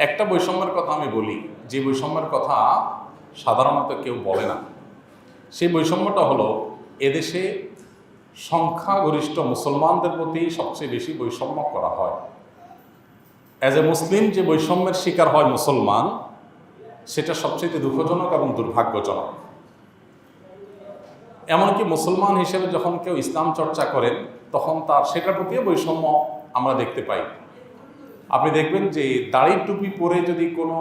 একটা বৈষম্যের কথা আমি বলি, যে বৈষম্যের কথা সাধারণত কেউ বলে না। সেই বৈষম্যটা হলো এদেশে সংখ্যাগরিষ্ঠ মুসলমানদের প্রতি সবচেয়ে বেশি বৈষম্য করা হয়। অ্যাজ এ মুসলিম যে বৈষম্যের শিকার হয় মুসলমান, সেটা সবচেয়ে দুঃখজনক এবং দুর্ভাগ্যজনক। এমনকি মুসলমান হিসেবে যখন কেউ ইসলাম চর্চা করেন, তখন তার সেটার প্রতিও বৈষম্য আমরা দেখতে পাই। আপনি দেখবেন যে দাড়ি টুপি পরে যদি কোনো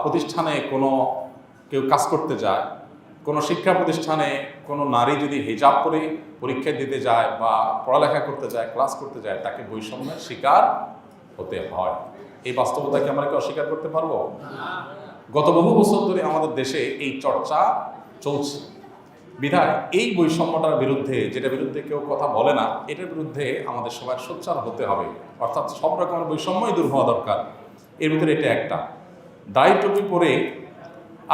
প্রতিষ্ঠানে কেউ কাজ করতে যায়, কোনো শিক্ষা প্রতিষ্ঠানে কোনো নারী যদি হিজাব পরে পরীক্ষা দিতে যায় বা পড়ালেখা করতে যায়, ক্লাস করতে যায়, তাকে বৈষম্যের শিকার হতে হয়। এই বাস্তবতাকে আমরা কি অস্বীকার করতে পারবো? গত বহু বছর ধরে আমাদের দেশে এই চর্চা চলছে। বিধায় এই বৈষম্যটার বিরুদ্ধে, যেটা বিরুদ্ধে কেউ কথা বলে না, এটার বিরুদ্ধে আমাদের সবার সোচ্চার হতে হবে। অর্থাৎ সব রকমের বৈষম্যই দূর হওয়া দরকার। এর ভিতরে এটা একটা। দাড়ি টুপি পরে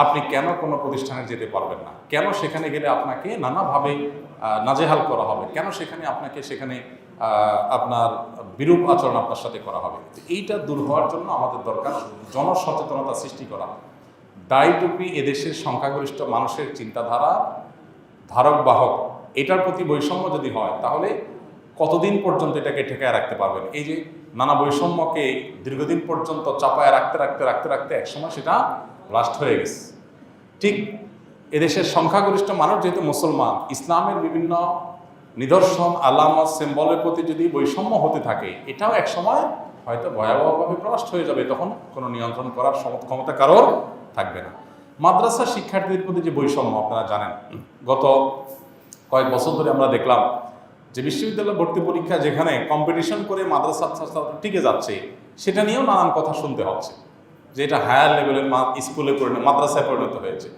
আপনি কেন কোনো প্রতিষ্ঠানে যেতে পারবেন না? কেন সেখানে গেলে আপনাকে নানাভাবে নাজেহাল করা হবে? কেন সেখানে আপনার বিরূপ আচরণ আপনার সাথে করা হবে? এইটা দূর হওয়ার জন্য আমাদের দরকার জনসচেতনতা সৃষ্টি করা। দাড়ি টুপি এদেশের সংখ্যাগরিষ্ঠ মানুষের চিন্তাধারা ধারক বাহক। এটার প্রতি বৈষম্য যদি হয়, তাহলে কতদিন পর্যন্ত এটাকে ঠেকায় রাখতে পারবেন? এই যে নানা বৈষম্যকে দীর্ঘদিন পর্যন্ত চাপায় রাখতে একসময় সেটা ব্লাস্ট হয়ে গেছে। ঠিক এদেশের সংখ্যাগরিষ্ঠ মানুষ যেহেতু মুসলমান, ইসলামের বিভিন্ন নিদর্শন, আলামত, সিম্বলের প্রতি যদি বৈষম্য হতে থাকে, এটাও একসময় হয়তো ভয়াবহভাবে ব্লাস্ট হয়ে যাবে। তখন কোনো নিয়ন্ত্রণ করার ক্ষমতা কারোর থাকবে না। মাদ্রাসা শিক্ষার্থীদের প্রতি যে বৈষম্য, আপনারা জানেন, গত কয়েক বছর ধরে আমরা দেখলাম যে বিশ্ববিদ্যালয় ভর্তি পরীক্ষা যেখানে কম্পিটিশন করে মাদ্রাসা ছাত্রছাত্রী টিকে যাচ্ছে, সেটা নিয়েও নানান কথা শুনতে হচ্ছে যে এটা হায়ার লেভেলের স্কুলে মাদ্রাসায় পরিণত হয়েছে।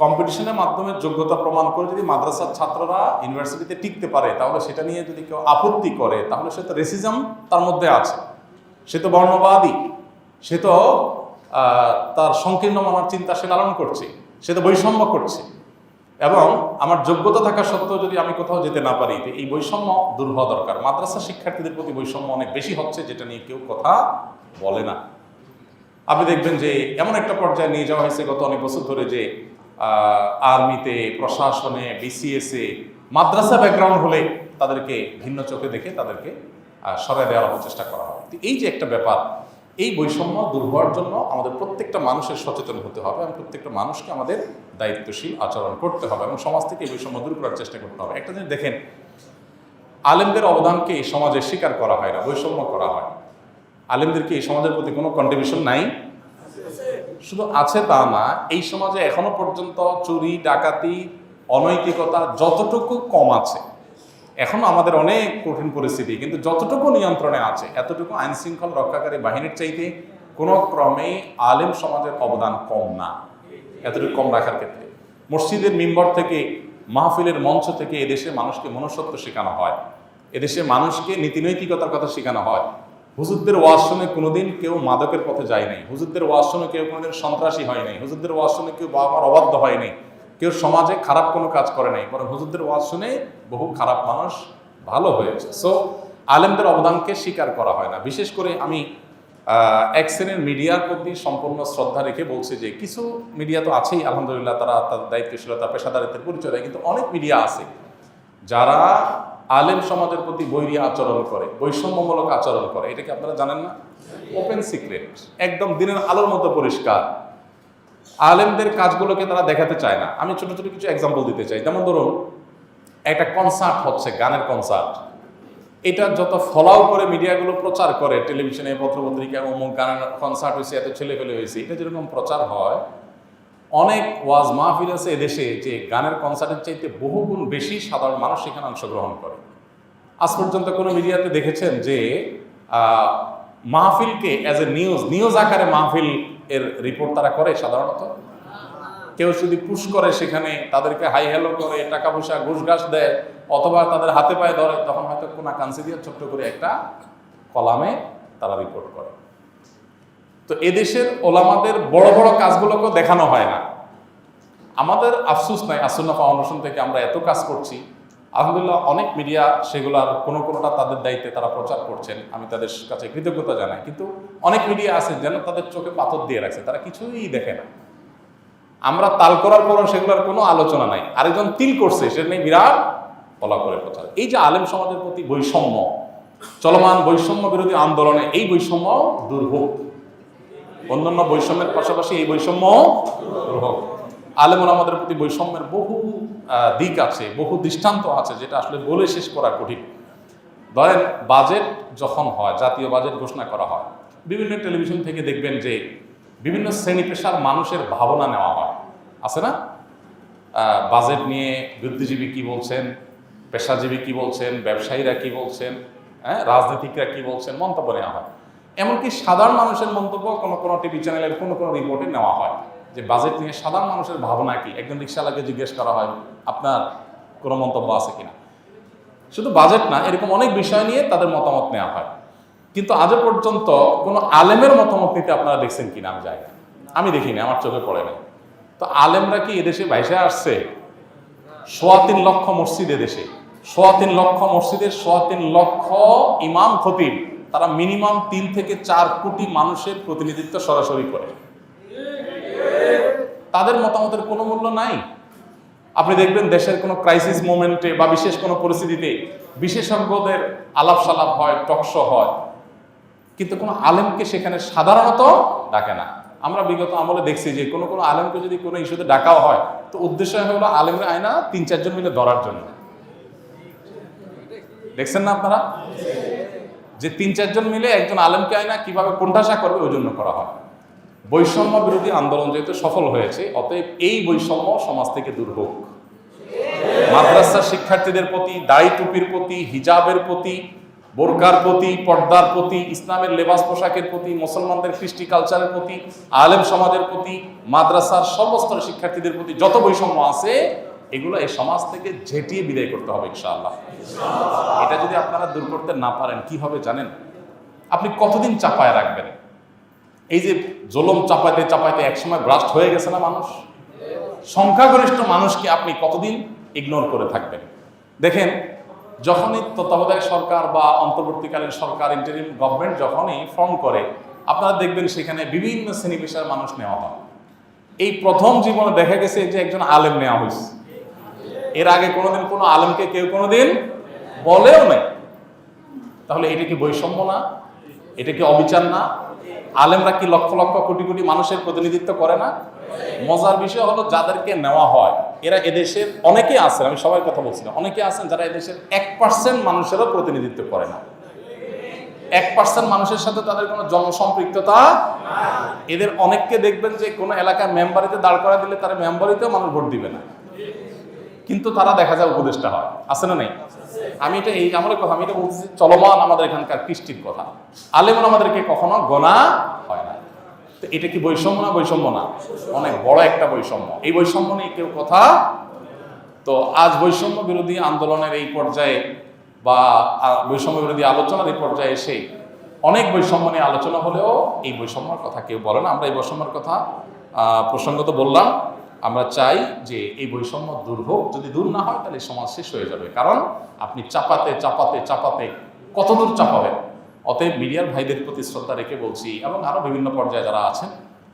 কম্পিটিশনের মাধ্যমে যোগ্যতা প্রমাণ করে যদি মাদ্রাসার ছাত্ররা ইউনিভার্সিটিতে টিকতে পারে, তাহলে সেটা নিয়ে যদি কেউ আপত্তি করে, তাহলে সে তো রেসিজম তার মধ্যে আছে, সে তো বর্ণবাদী, সে তো তার সংকীর্ণ মানার চিন্তা সে লালন করছে, সে তো বৈষম্য করছে। এবং আমার যোগ্যতা থাকা সত্ত্বেও যদি আমি কোথাও যেতে না পারি, এই বৈষম্য দূর হওয়া দরকার। মাদ্রাসা শিক্ষার্থীদের প্রতি বৈষম্য অনেক বেশি হচ্ছে, যেটা নিয়ে কেউ কথা বলে না। আপনি দেখবেন যে এমন একটা পর্যায়ে নিয়ে যাওয়া হয়েছে গত অনেক বছর ধরে যে আর্মিতে, প্রশাসনে, বিসিএসে মাদ্রাসা ব্যাকগ্রাউন্ড হলে তাদেরকে ভিন্ন চোখে দেখে তাদেরকে সরায় দেওয়ার চেষ্টা করা হয়। এই যে একটা ব্যাপার, এই বৈষম্য দূর হওয়ার জন্য আমাদের প্রত্যেকটা মানুষের সচেতন হতে হবে এবং প্রত্যেকটা মানুষকে আমাদের দায়িত্বশীল আচরণ করতে হবে এবং সমাজ থেকে এই বৈষম্য দূর করার চেষ্টা করতে হবে। একটা জিনিস দেখেন, আলেমদের অবদানকে এই সমাজে স্বীকার করা হয় না, বৈষম্য করা হয়। আলেমদেরকে এই সমাজের প্রতি কোনো কন্ট্রিবিউশন নাই? শুধু আছে তা না, এই সমাজে এখনো পর্যন্ত চুরি, ডাকাতি, অনৈতিকতা যতটুকু কম আছে, এখনো আমাদের অনেক কঠিন পরিস্থিতি, কিন্তু যতটুকু নিয়ন্ত্রণে আছে, এতটুকু আইন শৃঙ্খলা রক্ষাকারী বাহিনীর চাইতে কোনো ক্রমেই আলেম সমাজের অবদান কম না। এতটুকু কম রাখার ক্ষেত্রে মসজিদের মিম্বর থেকে, মাহফিলের মঞ্চ থেকে এদেশের মানুষকে মনুষ্যত্ব শেখানো হয়, এদেশের মানুষকে নীতিনৈতিকতার কথা শেখানো হয়। হুজুরদের ওয়াজ শুনে কোনোদিন কেউ মাদকের পথে যায় নাই, হুজুরদের ওয়াজ শুনে কেউ কোনোদিন সন্ত্রাসী হয় নাই, হুজুরদের ওয়াজ শুনে কেউ বাবা মার অবাধ্য হয় নাই, কেউ সমাজে খারাপ কোনো কাজ করে নাই, বরং হুজুরদের ওয়াজ শুনে বহু খারাপ মানুষ ভালো হয়েছে। সো আলেমদের অবদানকে স্বীকার করা হয় না। বিশেষ করে আমি এক শ্রেণীর মিডিয়ার প্রতি সম্পূর্ণ শ্রদ্ধা রেখে বলছি যে কিছু মিডিয়া তো আছেই, আলহামদুলিল্লাহ, তারা তাদের দায়িত্বশীলতা, পেশাদারিত্বের পরিচয় দেয়, কিন্তু অনেক মিডিয়া আছে যারা আলেম সমাজের প্রতি বৈরী আচরণ করে, বৈষম্যমূলক আচরণ করে। এটাকে আপনারা জানেন না? ওপেন সিক্রেট, একদম দিনের আলোর মতো পরিষ্কার। আলেমদের কাজগুলোকে তারা দেখাতে চায় না। আমি ছোট ছোট কিছু এক্সাম্পল দিতে চাই। যেমন ধরুন, একটা কনসার্ট হচ্ছে, গানের কনসার্ট, এটা যত ফলাও করে মিডিয়াগুলো প্রচার করে, টেলিভিশনে, পত্রপত্রিকায়, অমুক গানের কনসার্ট হয়েছে, এত ছেলেপেলে হয়েছে, এটা যেরকম প্রচার হয়, অনেক ওয়াজ মাহফিল আছে এদেশে যে গানের কনসার্টের চাইতে বহুগুণ বেশি সাধারণ মানুষ সেখানে অংশগ্রহণ করে। আজ পর্যন্ত কোনো মিডিয়াতে দেখেছেন যে মাহফিলকে অ্যাজ এ নিউজ আকারে মাহফিল এর রিপোর্ট তারা করে? সাধারণত কেউ যদি পুশ করে, সেখানে তাদেরকে হাই হ্যালো করে, টাকা পয়সা ঘুষ ঘাস দেয়, অথবা তাদের হাতে পায়ে ধরে, তখন হয়তো কোনা কান্সি দিয়ে ছোট্ট করে একটা কলামে তারা রিপোর্ট করে। তো এদেশের ওলামাদের বড় বড় কাজগুলোকেও দেখানো হয় না। আমাদের আফসোস নাই, আসুন্নাহ ফাউন্ডেশন থেকে আমরা এত কাজ করছি, আলহামদুলিল্লাহ অনেক মিডিয়া সেগুলার কোনোটা তাদের দায়িত্বে তারা প্রচার করছেন, আমি তাদের কাছে কৃতজ্ঞতা জানাই। কিন্তু অনেক মিডিয়া আছে যেন তাদের চোখে পাথর দিয়ে রাখছে, তারা কিছুই দেখে না। আমরা তাল করার পরও সেগুলোর কোনো আলোচনা নাই, আরেকজন তিল করছে সেটা নিয়ে বিরাট বলা করে প্রচার। এই যে আলেম সমাজের প্রতি বৈষম্য, চলমান বৈষম্য বিরোধী আন্দোলনে এই বৈষম্য দূর হোক, অন্যান্য বৈষম্যের পাশাপাশি এই বৈষম্য দূর হোক। আলেম ওলামাদের প্রতি বৈষম্যের বহু দিক আছে, বহু দৃষ্টান্ত আছে, যেটা আসলে বলে শেষ করা কঠিন। ধরেন বাজেট যখন হয়, জাতীয় বাজেট ঘোষণা করা হয়, বিভিন্ন টেলিভিশন থেকে দেখবেন যে বিভিন্ন শ্রেণী পেশার মানুষের ভাবনা নেওয়া হয়, আছে না? বাজেট নিয়ে বুদ্ধিজীবী কি বলছেন, পেশাজীবী কি বলছেন, ব্যবসায়ীরা কি বলছেন, রাজনীতিকরা কি বলছেন, মন্তব্য নেওয়া হয়। এমনকি সাধারণ মানুষের মন্তব্য কোনো টিভি চ্যানেলের কোনো রিপোর্টে নেওয়া হয় যে বাজেট নিয়ে সাধারণ মানুষের ভাবনা কি। একজন রিক্সাওয়ালাকে জিজ্ঞেস করা হয় আপনার কোনো মন্তব্য আছে কিনা। শুধু বাজেট না, এরকম অনেক বিষয় নিয়ে তাদের মতামত নেওয়া হয়। কিন্তু আজও পর্যন্ত কোনো আলেমের মতামত নিতে আপনারা দেখছেন কিনা আমি জানি না, আমি দেখিনি, আমার চোখে পড়ে নাই। তো আলেমরা কি এদেশে ভাইসে আসছে? ৩.৫ লক্ষ মসজিদ এদেশে, ৩.৫ লক্ষ মসজিদের ৩.৫ লক্ষ ইমাম খতিব, তারা মিনিমাম ৩ থেকে ৪ কোটি মানুষের প্রতিনিধিত্ব সরাসরি করে। তাদের মতামতের কোনো মূল্য নাই। আপনি দেখবেন দেশের কোনো ক্রাইসিস মোমেন্টে বা বিশেষ কোনো পরিস্থিতিতে বিশেষজ্ঞদের আলাপ সালাপ হয়, টকশো হয়, কিন্তু কোনো আলেমকে সেখানে সাধারণত ডাকে না। আমরা বিগত আমলে দেখছি যে কোনো আলেমকে যদি কোনো ইস্যুতে ডাকাও হয়, তো উদ্দেশ্য হলো আলেমরা আয়না ৩-৪ জন মিলে ধরার জন্য। দেখছেন না আপনারা যে ৩-৪ জন মিলে একজন আলেমকে আয়না কিভাবে কোণঠাসা করবে, ওই জন্য করা হয়। বৈষম্য বিরোধী আন্দোলন যেহেতু সফল হয়েছে, অতএব এই বৈষম্য সমাজ থেকে দূর হোক। মাদ্রাসার শিক্ষার্থীদের প্রতি, দাড়ি টুপির প্রতি, হিজাবের প্রতি, বোরকার প্রতি, পর্দার প্রতি, ইসলামের লেবাস পোশাকের প্রতি, মুসলমানদের কৃষ্টি কালচারের প্রতি, আলেম সমাজের প্রতি, মাদ্রাসার সর্বস্তরের শিক্ষার্থীদের প্রতি যত বৈষম্য আছে, এগুলো এই সমাজ থেকে ঝেঁটিয়ে বিদায় করতে হবে ইনশাআল্লাহ। এটা যদি আপনারা দূর করতে না পারেন কি হবে জানেন? আপনি কতদিন চাপায় রাখবেন? এই যে জুলুম চাপাইতে চাপাইতে একসময় ব্রাস্ট হয়ে গেছে না মানুষ, সংখ্যাগরিষ্ঠ মানুষকে আপনি কতদিন ইগনোর করে থাকবেন? দেখেন, যখনই তত্ত্বাবধায়ক সরকার বা অন্তর্বর্তীকালীন সরকার, ইন্টারিম গভর্নমেন্ট যখনই ফর্ম করে, আপনারা দেখবেন সেখানে বিভিন্ন শ্রেণী পেশার মানুষ নেওয়া হয়। এই প্রথম জীবনে দেখা গেছে যে একজন আলেম নেওয়া হয়েছে। এর আগে কোনোদিন কোনো আলেমকে কেউ কোনোদিন বলেও নাই। তাহলে এটা কি বৈষম্য না? এটা কি অবিচার না? আলেমরা কি লক্ষ লক্ষ কোটি কোটি মানুষের প্রতিনিধিত্ব করে না? মজার বিষয় হলো যাদেরকে নেওয়া হয় এরা এদেশের অনেকে আছেন, আমি সবার কথা বলছি না, অনেকে আছেন যারা এদেশের 1% মানুষেরও প্রতিনিধিত্ব করে না। 1% মানুষের সাথে তাদের কোনো জনসম্পৃক্ততা। এদের অনেককে দেখবেন যে কোনো এলাকার মেম্বারিতে দাঁড় করা দিলে তারা মেম্বারিতেও মানুষ ভোট দিবে না, কিন্তু তারা দেখা যায় উপদেষ্টা হয়। আছে না নাই? আমি এটা এই আমলের কথা, আমি এটা বলছি চলমান আমাদের এখানকার কৃষ্টির কথা। আলেমন আমাদেরকে কখনো গোনা হয় না। তো এটা কি বৈষম্য না? বৈষম্য না, অনেক বড় একটা বৈষম্য। এই বৈষম্য নিয়ে কেউ কথা। তো আজ বৈষম্য বিরোধী আন্দোলনের এই পর্যায়ে বা বৈষম্য বিরোধী আলোচনার এই পর্যায়ে এসে অনেক বৈষম্য নিয়ে আলোচনা হলেও এই বৈষম্যের কথা কেউ বলে না। আমরা এই বৈষম্যের কথা প্রসঙ্গত বললাম। আমরা চাই যে এই বৈষম্য দূর হোক। যদি দূর না হয় তাহলে সমাজ শেষ হয়ে যাবে। কারণ আপনি চাপাতে চাপাতে চাপাতে কতদূর চাপাবেন? অতএব মিডিয়ার ভাইদের প্রতি শ্রদ্ধা রেখে বলছি, এবং আরও বিভিন্ন পর্যায়ে যারা আছেন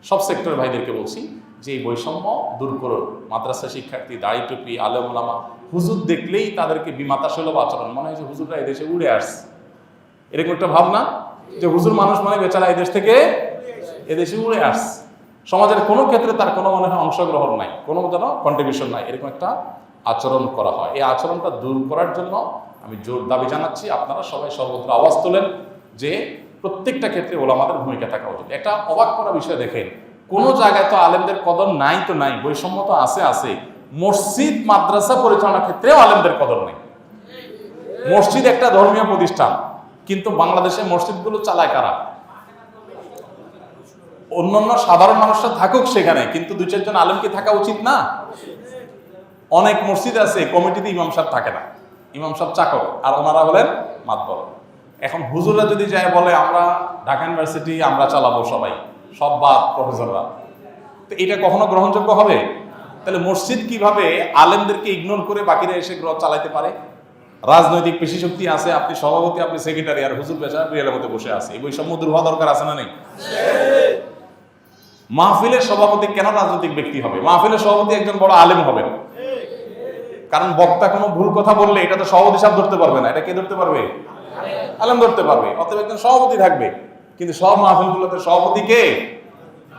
সব সেক্টরের ভাইদেরকে বলছি যে এই বৈষম্য দূর করুন। মাদ্রাসা শিক্ষার্থী, দাড়ি টুপি, আলেম ওলামা, হুজুর দেখলেই তাদেরকে বিমাতাসুলভ আচরণ, মনে হয় যে হুজুররা এদেশে উড়ে আসছে, এরকম একটা ভাবনা যে হুজুর মানুষ মানে বেচারা এদেশ থেকে এদেশে উড়ে আসছে। সমাজের কোনো ক্ষেত্রে তার কোনো মনে হয় অংশগ্রহণ নাই, কোনো যেন কন্ট্রিবিউশন নাই, এরকম একটা আচরণ করা হয়। এই আচরণটা দূর করার জন্য আমি জোর দাবি জানাচ্ছি আপনারা সবাই সর্বত্র আওয়াজ তোলেন যে প্রত্যেকটা ক্ষেত্রে ওলামাদের ভূমিকা থাকা উচিত। একটা অবাক করা বিষয় দেখেন, কোনো জায়গায় তো আলেমদের কদর নাই, তো নাই, বৈষম্য তো আছে। মসজিদ মাদ্রাসা পরিচালনার ক্ষেত্রেও আলেমদের কদর নেই। মসজিদ একটা ধর্মীয় প্রতিষ্ঠান, কিন্তু বাংলাদেশে মসজিদগুলো চালায় কারা? অন্যান্য সাধারণ মানুষরা থাকুক সেখানে, কিন্তু 2-4 জন আলেম কি থাকা উচিত না? অনেক মসজিদ আছে কমিটিতে ইমাম সাহেব থাকে না, ইমাম সাহেব চাকর, আর ওনারা হলেন মাতবর। এখন হুজুররা যদি যায় বলে আমরা ঢাকা ইউনিভার্সিটি আমরা চালাবো, সবাই সব বাদ প্রফেসররা, তো এটা কখনো গ্রহণযোগ্য হবে? তাহলে মসজিদ কিভাবে আলেমদেরকে ইগনোর করে বাকিরা এসে গ্রহ চালাইতে পারে? রাজনৈতিক পেশি শক্তি আছে, আপনি সভাপতি, আপনি সেক্রেটারি, আর হুজুর পেশা রিয়ালের মধ্যে বসে আছে। এই বৈষম্য দূর হওয়া দরকার আছে না নেই? মাহফিলের সভাপতি কেন রাজনৈতিক ব্যক্তি হবে? মাহফিলের সভাপতি একজন বড় আলেম হবেন, কারণ বক্তা কোনো ভুল কথা বললে এটা তো সভাপতি সাহেব ধরতে পারবে না, এটা কে ধরতে পারবে? আলেম ধরতে পারবে। অতএব একজন সভাপতি থাকবে, কিন্তু সব মাহফিলগুলোতে সভাপতি কে?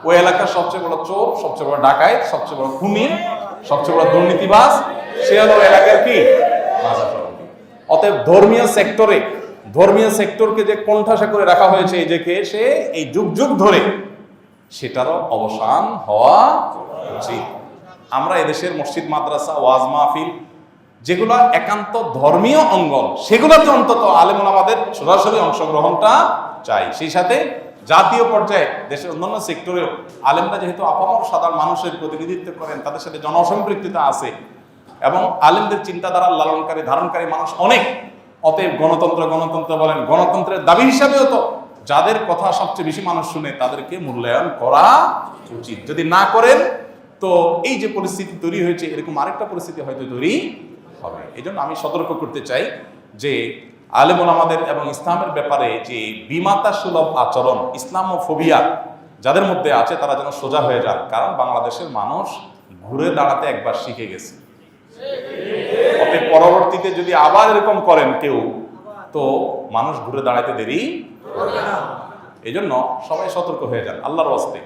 ওই এলাকার সবচেয়ে বড় চোর, সবচেয়ে বড় ডাকাত, সবচেয়ে বড় খুনি, সবচেয়ে বড় দুর্নীতিবাজ, সে হলো এলাকার কি? অতএব ধর্মীয় সেক্টরকে যে কোণঠাসা করে রাখা হয়েছে এই যে সে এই যুগ যুগ ধরে, সেটারও অবসান হওয়া উচিত। আমরা এদেশের মসজিদ, মাদ্রাসা, ওয়াজ মাহফিল যেগুলো একান্ত ধর্মীয় অঙ্গন, সেগুলোতে অন্তত আলেম ওলামাদের সরাসরি অংশগ্রহণটা চাই। সেই সাথে জাতীয় পর্যায়ে দেশের অন্যান্য সেক্টরেও আলেমরা যেহেতু আপামর সাধারণ মানুষের প্রতিনিধিত্ব করেন, তাদের সাথে জনসম্পৃক্ততা আছে এবং আলেমদের চিন্তাধারা লালনকারী ধারণকারী মানুষ অনেক। অতএব গণতন্ত্র বলেন, গণতন্ত্রের দাবি হিসাবেও তো যাদের কথা সবচেয়ে বেশি মানুষ শুনে তাদেরকে মূল্যায়ন করা উচিত। যদি না করেন তো এই যে পরিস্থিতি তৈরি হয়েছে, এরকম আরেকটা পরিস্থিতি হয়তো তৈরি হবে। এই জন্য আমি সতর্ক করতে চাই যে আলেম ওলামাদের এবং ইসলামের ব্যাপারে যে বিমাতা সুলভ আচরণ, ইসলামোফোবিয়া যাদের মধ্যে আছে, তারা যেন সোজা হয়ে যান। কারণ বাংলাদেশের মানুষ ঘুরে দাঁড়াতে একবার শিখে গেছে। অতএব পরবর্তীতে যদি আবার এরকম করেন কেউ, তো মানুষ ঘুরে দাঁড়াতে দেরি। এই জন্য সবাই সতর্ক হয়ে যান আল্লাহর ওয়াস্তে।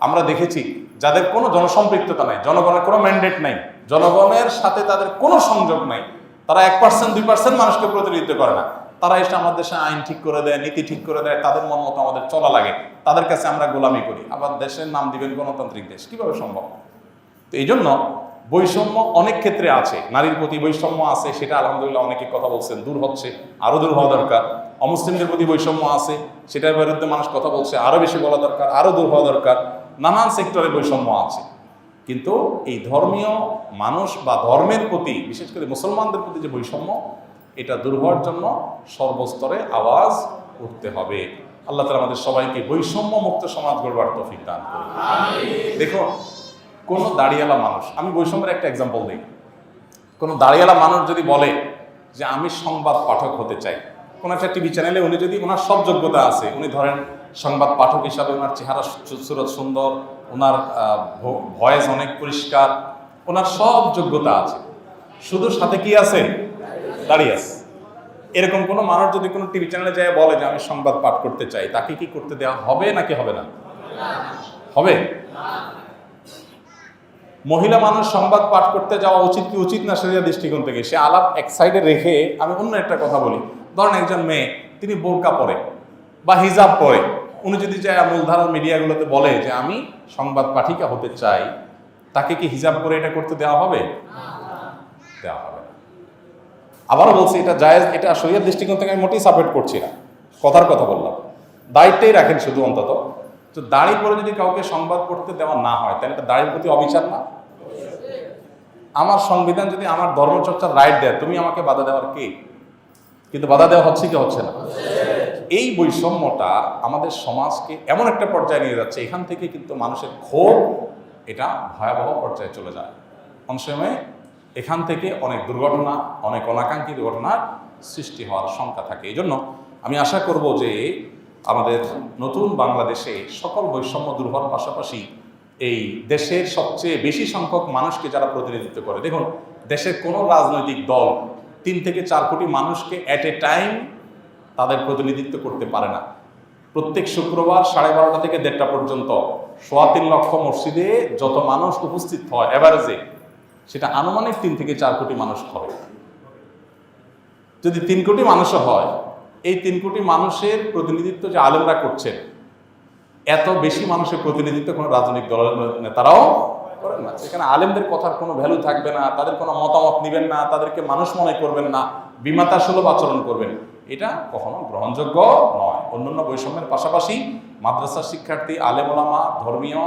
আমরা দেখেছি যাদের কোনো জনসম্পৃক্ততা নাই, জনগণের কোনো ম্যান্ডেট নাই, জনগণের সাথে তাদের কোনো সংযোগ নাই, তারা 1% 2% মানুষকে প্রতিনিধিত্ব করে না, তারা এসে আমাদের দেশে আইন ঠিক করে দেয়, নীতি ঠিক করে দেয়, তাদের মন মতো আমাদের চলা লাগে, তাদের কাছে আমরা গোলামি করি। আবার দেশের নাম দিবেন গণতান্ত্রিক দেশ, কিভাবে সম্ভব? তো এই জন্য বৈষম্য অনেক ক্ষেত্রে আছে, নারীর প্রতি বৈষম্য আছে, সেটা আলহামদুলিল্লাহ অনেকে কথা বলছেন, দূর হচ্ছে, আরো দূর হওয়া দরকার। অমুসলিমদের প্রতি বৈষম্য আছে, সেটার বিরুদ্ধে মানুষ কথা বলছে, আরো বেশি বলা দরকার, আরো দূর হওয়া দরকার। নানান সেক্টরে বৈষম্য আছে, কিন্তু এই ধর্মীয় মানুষ বা ধর্মের প্রতি, বিশেষ করে মুসলমানদের প্রতি যে বৈষম্য, এটা দূর হওয়ার জন্য সর্বস্তরে আওয়াজ উঠতে হবে। আল্লাহ তাআলা আমাদের সবাইকে বৈষম্য মুক্ত সমাজ গড়বার তৌফিক দান করুন। দেখুন, কোনো দাড়িওয়ালা মানুষ, আমি বৈষম্যের একটা এক্সাম্পল দিই। কোনো দাড়িওয়ালা মানুষ যদি বলে যে আমি সংবাদ পাঠক হতে চাই, কোনো একটা টিভি চ্যানেলে উনি যদি, ওনার সব যোগ্যতা আছে, উনি ধরেন সংবাদ পাঠক হিসাবে ওনার চেহারা সুরত সুন্দর, ওনার ভয়েস অনেক পরিষ্কার, ওনার সব যোগ্যতা আছে, শুধু সাথে কি আছে? দাঁড়িয়ে আছে। এরকম কোনো মানুষ যদি কোনো টিভি চ্যানেলে যায় বলে যে আমি সংবাদ পাঠ করতে চাই, তাকে কি করতে দেওয়া হবে নাকি হবে না? হবে। মহিলা মানুষ সংবাদ পাঠ করতে যাওয়া উচিত কি উচিত না শরিয়া দৃষ্টিকোণ থেকে? সে আলাপ এক সাইডে রেখে আমি অন্য একটা কথা বলি। ধরেন একজন মেয়ে, তিনি বোরকা পরে বা হিজাব পরে, উনি যদি যায় মূলধারার মিডিয়াগুলোতে বলে যে আমি সংবাদ পাঠিকা হতে চাই, তাকে কি হিজাব করে এটা করতে দেওয়া হবে? দেওয়া হবে না। আবারও বলছি, এটা জায়েজ, এটা শরিয়ার দৃষ্টিকোণ থেকে আমি মোটেই সাপোর্ট করছি না, কথার কথা বললাম। দায়িত্বই রাখেন শুধু অন্তত, তো দাড়ি পরে যদি কাউকে সংবাদ পড়তে দেওয়া না হয়, তাহলে এটা দাড়ির প্রতি অবিচার না? আমার সংবিধান যদি আমার ধর্মচর্চার রাইট দেয়, তুমি আমাকে বাধা দেওয়ার কে? কিন্তু বাধা দেওয়া হচ্ছে কি হচ্ছে না? এই বৈষম্যটা আমাদের সমাজকে এমন একটা পর্যায়ে নিয়ে যাচ্ছে, এখান থেকে কিন্তু মানুষের ক্ষোভ এটা ভয়াবহ পর্যায়ে চলে যায়। অনেক সময় এখান থেকে অনেক দুর্ঘটনা, অনেক অনাকাঙ্ক্ষিত ঘটনার সৃষ্টি হওয়ার শঙ্কা থাকে। এই জন্য আমি আশা করব যে আমাদের নতুন বাংলাদেশে সকল বৈষম্য দূর হওয়ার পাশাপাশি এই দেশের সবচেয়ে বেশি সংখ্যক মানুষকে যারা প্রতিনিধিত্ব করে, দেখুন দেশের কোনো রাজনৈতিক দল 3 থেকে 4 কোটি মানুষকে অ্যাট এ টাইম তাদের প্রতিনিধিত্ব করতে পারে না। প্রত্যেক শুক্রবার 12:30 থেকে 1:30 পর্যন্ত 3.25 লক্ষ মসজিদে যত মানুষ উপস্থিত হয় এভারেজে, সেটা আনুমানিক 3 থেকে 4 কোটি মানুষ হবে। যদি 3 কোটি মানুষও হয়, এই 3 কোটি মানুষের প্রতিনিধিত্ব যে আলেমরা করছেন, এত বেশি মানুষের প্রতিনিধিত্ব কোনো রাজনৈতিক দলের নেতারাও করেন না। সেখানে আলেমদের কথার কোনো ভ্যালু থাকবে না, তাদের কোনো মতামত নেবেন না, তাদেরকে মানুষ মনে করবেন না, বিমাতা সুলভ আচরণ করবেন, এটা কখনো গ্রহণযোগ্য নয়। অন্যান্য বৈষম্যের পাশাপাশি মাদ্রাসার শিক্ষার্থী, আলেম ওলামা, ধর্মীয়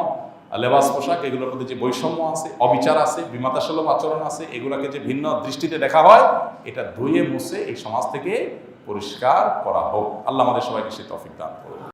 লেবাস পোশাক, এগুলোর মধ্যে যে বৈষম্য আছে, অবিচার আছে, বিমাতা সুলভ আচরণ আছে, এগুলোকে যে ভিন্ন দৃষ্টিতে দেখা হয়, এটা ধুয়ে মুছে এই সমাজ থেকে পরিষ্কার করা হোক। আল্লাহ আমাদের সবাইকে সে তৌফিক দান করুন।